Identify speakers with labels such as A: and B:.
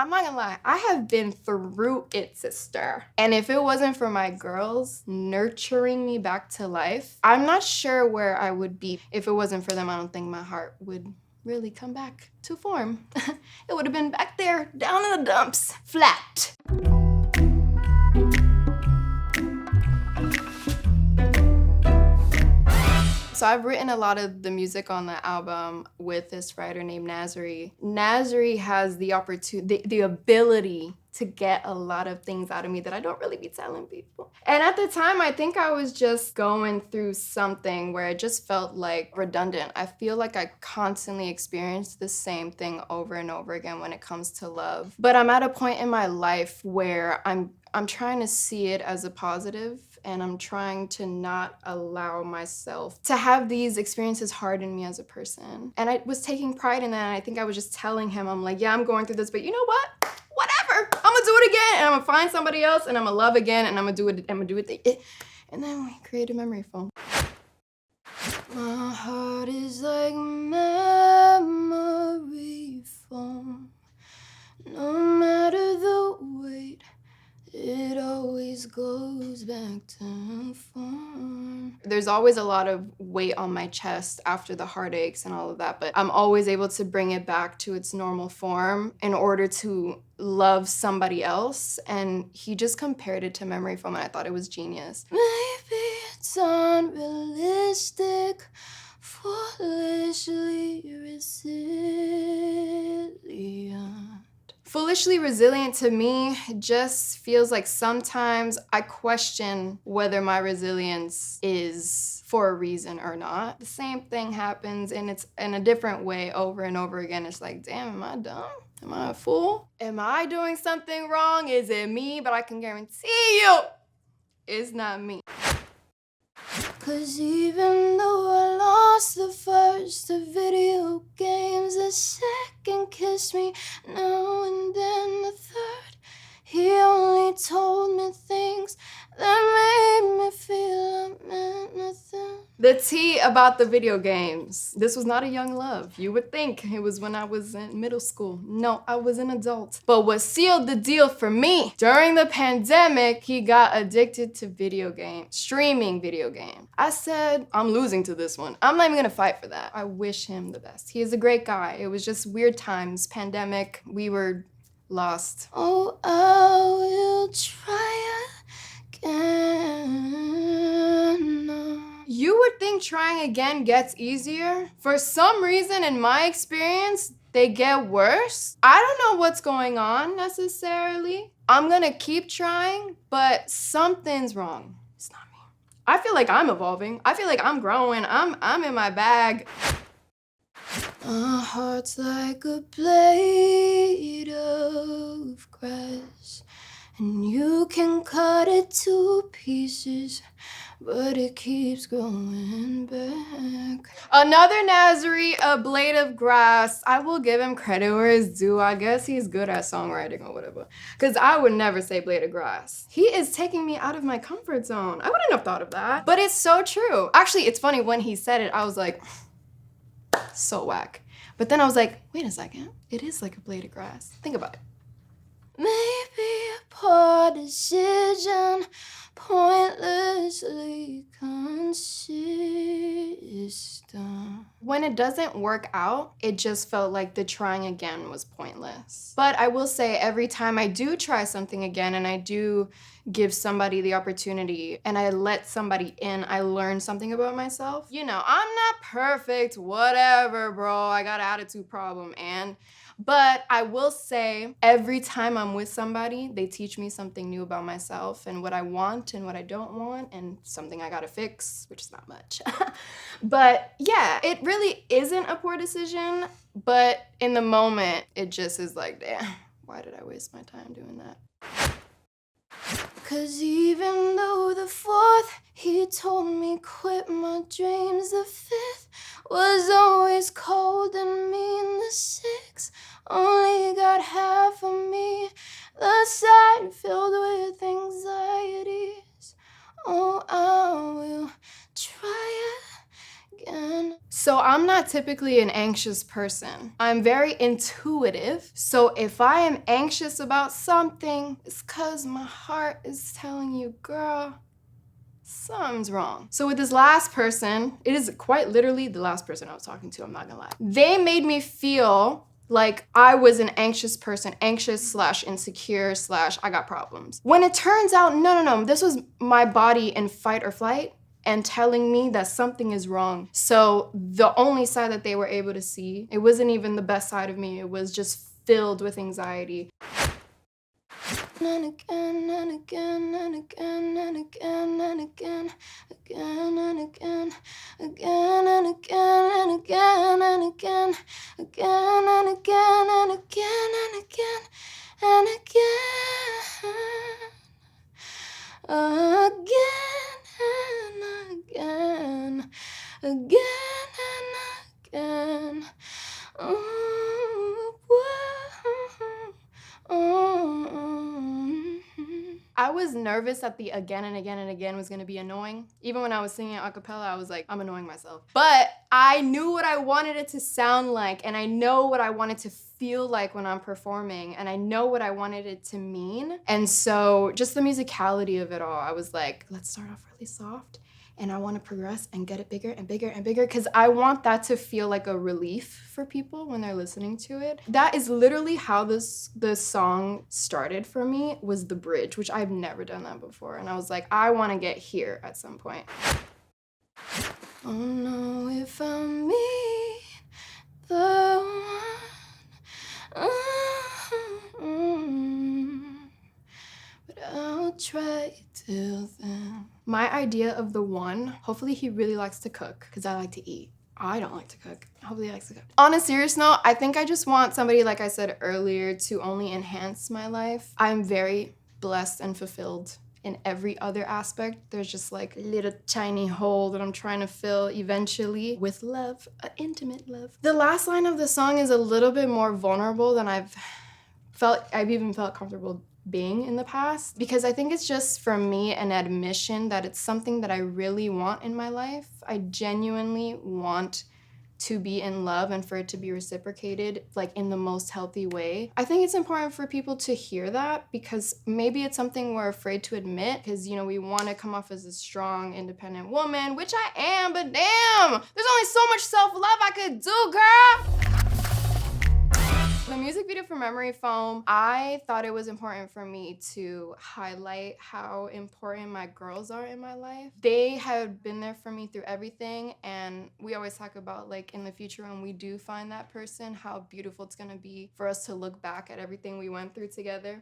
A: I'm not gonna lie, I have been through it, sister. And if it wasn't for my girls nurturing me back to life, I'm not sure where I would be. If it wasn't for them, I don't think my heart would really come back to form. It would have been back there, down in the dumps, flat. So I've written a lot of the music on the album with this writer named Nazri. Nazri has the opportunity, the ability to get a lot of things out of me that I don't really be telling people. And at the time, I think I was just going through something where it just felt like redundant. I feel like I constantly experience the same thing over and over again when it comes to love. But I'm at a point in my life where I'm trying to see it as a positive, and I'm trying to not allow myself to have these experiences harden me as a person. And I was taking pride in that, and I think I was just telling him, I'm like, yeah, I'm going through this, but you know what? Whatever, I'm gonna do it again, and I'm gonna find somebody else, and I'm gonna love again, and I'm gonna do it. And then we create a memory foam. My heart is like memory foam. No matter the weight, it always goes back to form. There's always a lot of weight on my chest after the heartaches and all of that, but I'm always able to bring it back to its normal form in order to love somebody else. And he just compared it to memory foam, and I thought it was genius. Maybe it's unrealistic, foolishly resilient. Foolishly resilient to me just feels like sometimes I question whether my resilience is for a reason or not. The same thing happens, and it's in a different way over and over again. It's like, damn, am I dumb? Am I a fool? Am I doing something wrong? Is it me? But I can guarantee you, it's not me. 'Cause even though I lost the first of video games, the second kissed me now and then the third. He only told me things that made me feel I meant nothing. The tea about the video games. This was not a young love. You would think it was when I was in middle school. No, I was an adult. But what sealed the deal for me, during the pandemic, he got addicted to video games, streaming video games. I said, I'm losing to this one. I'm not even gonna fight for that. I wish him the best. He is a great guy. It was just weird times, pandemic, we were lost. Oh, I will try again. You would think trying again gets easier. For some reason, in my experience, they get worse. I don't know what's going on necessarily. I'm gonna keep trying, but something's wrong. It's not me. I feel like I'm evolving. I feel like I'm growing. I'm in my bag. My heart's like a blade of grass, and you can cut it to pieces, but it keeps growing back. Another Nazri, a blade of grass. I will give him credit where it's due. I guess he's good at songwriting or whatever, because I would never say blade of grass. He is taking me out of my comfort zone. I wouldn't have thought of that, but it's so true. Actually, it's funny, when he said it, I was like, so whack. But then I was like, wait a second, it is like a blade of grass. Think about it. Maybe a poor decision, pointlessly consistent. When it doesn't work out, it just felt like the trying again was pointless. But I will say, every time I do try something again and I do give somebody the opportunity and I let somebody in, I learn something about myself. You know, I'm not perfect, whatever, bro. I got an attitude problem, but I will say, every time I'm with somebody, they teach me something new about myself and what I want and what I don't want, and something I gotta fix, which is not much. But yeah, it really isn't a poor decision, but in the moment, it just is like, damn, why did I waste my time doing that? 'Cause even though the fourth, he told me quit my dreams, the fifth was always cold and mean, the sixth only got half of me, the side filled with anxieties. Oh, I will try again. So I'm not typically an anxious person. I'm very intuitive. So if I am anxious about something, it's because my heart is telling you, girl, something's wrong. So with this last person, it is quite literally the last person I was talking to, I'm not gonna lie. They made me feel like I was an anxious person, anxious / insecure / I got problems. When it turns out, no, this was my body in fight or flight and telling me that something is wrong. So the only side that they were able to see, it wasn't even the best side of me, it was just filled with anxiety. And again, and again, and again, and again, and again, again, and again, again, and again, and again, and again, again, and again, and again, and again, and again, again, and again. I was nervous that the again and again and again was gonna be annoying. Even when I was singing a cappella, I was like, I'm annoying myself. But I knew what I wanted it to sound like, and I know what I wanted to feel like when I'm performing, and I know what I wanted it to mean. And so just the musicality of it all, I was like, let's start off really soft. And I want to progress and get it bigger and bigger and bigger because I want that to feel like a relief for people when they're listening to it. That is literally how the song started for me, was the bridge, which I've never done that before. And I was like, I want to get here at some point. Oh no, if I meet the one, but I'll try till then. My idea of the one, hopefully he really likes to cook, because I like to eat. I don't like to cook. Hopefully he likes to cook. On a serious note, I think I just want somebody, like I said earlier, to only enhance my life. I'm very blessed and fulfilled in every other aspect. There's just like a little tiny hole that I'm trying to fill eventually with love, intimate love. The last line of the song is a little bit more vulnerable than I've even felt comfortable being in the past, because I think it's just, for me, an admission that it's something that I really want in my life. I genuinely want to be in love and for it to be reciprocated, like in the most healthy way. I think it's important for people to hear that, because maybe it's something we're afraid to admit, because, you know, we want to come off as a strong, independent woman, which I am, but damn, there's only so much self-love I could do, girl. The music video for Memory Foam, I thought it was important for me to highlight how important my girls are in my life. They have been there for me through everything, and we always talk about, like, in the future when we do find that person, how beautiful it's gonna be for us to look back at everything we went through together.